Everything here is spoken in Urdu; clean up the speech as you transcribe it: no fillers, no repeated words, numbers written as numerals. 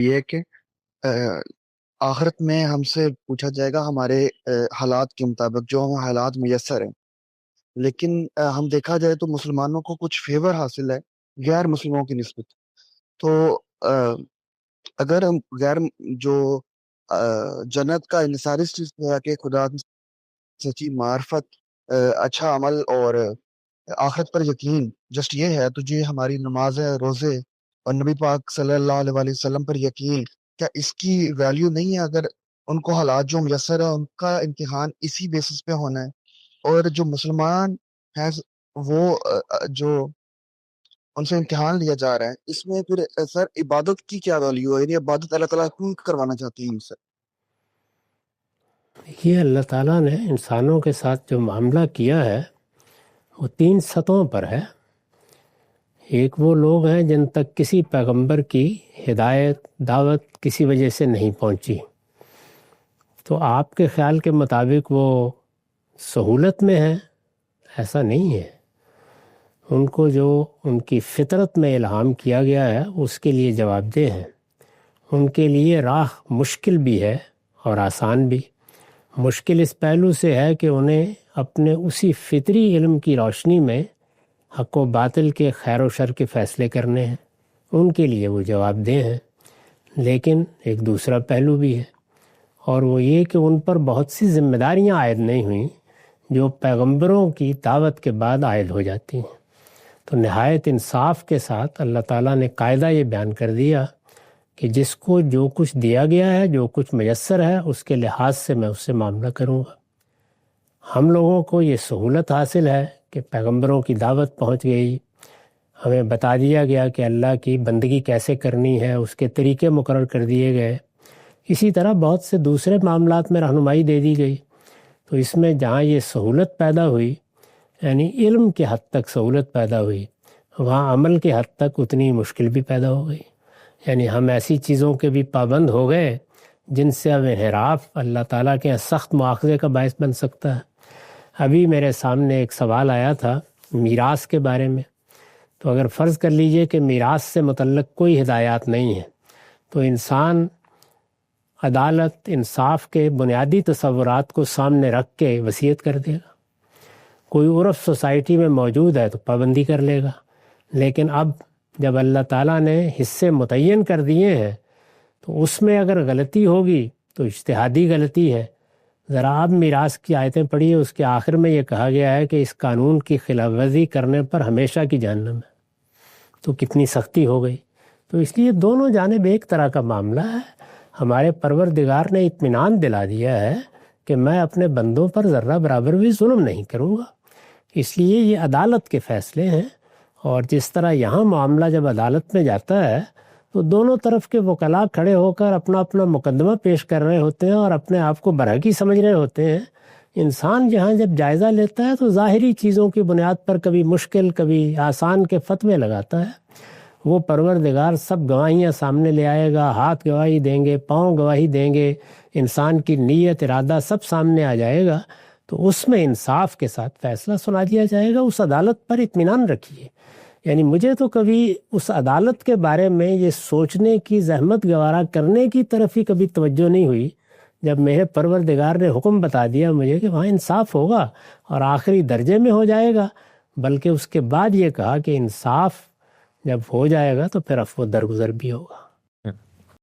یہ ہے کہ آخرت میں ہم سے پوچھا جائے گا ہمارے حالات کے مطابق جو ہم حالات میسر ہیں، لیکن ہم دیکھا جائے تو مسلمانوں کو کچھ فیور حاصل ہے غیر مسلموں کی نسبت. تو آ، اگر ہم غیر جو جنت کا انحصار اس چیز پہ ہے کہ خدا کی سچی معرفت، اچھا عمل اور آخرت پر یقین جسٹ یہ ہے، تو یہ ہماری نمازیں، روزے اور نبی پاک صلی اللہ علیہ وآلہ وسلم پر یقین، کیا اس کی ویلیو نہیں ہے؟ اگر ان کو حالات جو میسر ہے ان کا امتحان اسی بیسس پہ ہونا ہے، اور جو مسلمان ہیں وہ جو ان سے امتحان لیا جا رہا ہے، اس میں پھر سر عبادت کی کیا ویلیو ہے؟ یعنی عبادت اللہ تعالیٰ کیوں کروانا چاہتی ہیں سر؟ دیکھیے، اللہ تعالیٰ نے انسانوں کے ساتھ جو معاملہ کیا ہے وہ 3 سطحوں پر ہے. ایک وہ لوگ ہیں جن تک کسی پیغمبر کی ہدایت، دعوت کسی وجہ سے نہیں پہنچی، تو آپ کے خیال کے مطابق وہ سہولت میں ہیں؟ ایسا نہیں ہے. ان کو جو ان کی فطرت میں الہام کیا گیا ہے اس کے لیے جواب دہ ہیں. ان کے لیے راہ مشکل بھی ہے اور آسان بھی. مشکل اس پہلو سے ہے کہ انہیں اپنے اسی فطری علم کی روشنی میں حق و باطل کے خیر و شر کے فیصلے کرنے ہیں، ان کے لیے وہ جواب دہ ہیں. لیکن ایک دوسرا پہلو بھی ہے، اور وہ یہ کہ ان پر بہت سی ذمہ داریاں عائد نہیں ہوئیں جو پیغمبروں کی دعوت کے بعد عائد ہو جاتی ہیں. تو نہایت انصاف کے ساتھ اللہ تعالیٰ نے قاعدہ یہ بیان کر دیا کہ جس کو جو کچھ دیا گیا ہے، جو کچھ میسر ہے، اس کے لحاظ سے میں اس سے معاملہ کروں گا. ہم لوگوں کو یہ سہولت حاصل ہے کہ پیغمبروں کی دعوت پہنچ گئی، ہمیں بتا دیا گیا کہ اللہ کی بندگی کیسے کرنی ہے، اس کے طریقے مقرر کر دیے گئے. اسی طرح بہت سے دوسرے معاملات میں رہنمائی دے دی گئی. تو اس میں جہاں یہ سہولت پیدا ہوئی، یعنی علم کے حد تک سہولت پیدا ہوئی، وہاں عمل کے حد تک اتنی مشکل بھی پیدا ہو گئی. یعنی ہم ایسی چیزوں کے بھی پابند ہو گئے جن سے اب انحراف اللہ تعالیٰ کے سخت مواخذے کا باعث بن سکتا ہے. ابھی میرے سامنے ایک سوال آیا تھا میراث کے بارے میں. تو اگر فرض کر لیجئے کہ میراث سے متعلق کوئی ہدایات نہیں ہے، تو انسان عدالت، انصاف کے بنیادی تصورات کو سامنے رکھ کے وصیت کر دے گا. کوئی عرف سوسائٹی میں موجود ہے تو پابندی کر لے گا. لیکن اب جب اللہ تعالیٰ نے حصے متعین کر دیے ہیں تو اس میں اگر غلطی ہوگی تو اجتہادی غلطی ہے. ذرا آپ میراث کی آیتیں پڑھیے، اس کے آخر میں یہ کہا گیا ہے کہ اس قانون کی خلاف ورزی کرنے پر ہمیشہ کی جہنم ہے. تو کتنی سختی ہو گئی. تو اس لیے دونوں جانب ایک طرح کا معاملہ ہے. ہمارے پروردگار نے اطمینان دلا دیا ہے کہ میں اپنے بندوں پر ذرہ برابر بھی ظلم نہیں کروں گا. اس لیے یہ عدالت کے فیصلے ہیں، اور جس طرح یہاں معاملہ جب عدالت میں جاتا ہے تو دونوں طرف کے وکلاء کھڑے ہو کر اپنا اپنا مقدمہ پیش کر رہے ہوتے ہیں اور اپنے آپ کو برحقی سمجھ رہے ہوتے ہیں. انسان جہاں جب جائزہ لیتا ہے تو ظاہری چیزوں کی بنیاد پر کبھی مشکل کبھی آسان کے فتوے لگاتا ہے. وہ پروردگار سب گواہیاں سامنے لے آئے گا، ہاتھ گواہی دیں گے، پاؤں گواہی دیں گے، انسان کی نیت، ارادہ سب سامنے آ جائے گا. تو اس میں انصاف کے ساتھ فیصلہ سنا دیا جائے گا. اس عدالت پر اطمینان رکھیے. یعنی مجھے تو کبھی اس عدالت کے بارے میں یہ سوچنے کی زحمت گوارا کرنے کی طرف ہی کبھی توجہ نہیں ہوئی جب میرے پروردگار نے حکم بتا دیا مجھے کہ وہاں انصاف ہوگا اور آخری درجے میں ہو جائے گا. بلکہ اس کے بعد یہ کہا کہ انصاف جب ہو جائے گا تو پھر عفو درگزر بھی ہوگا.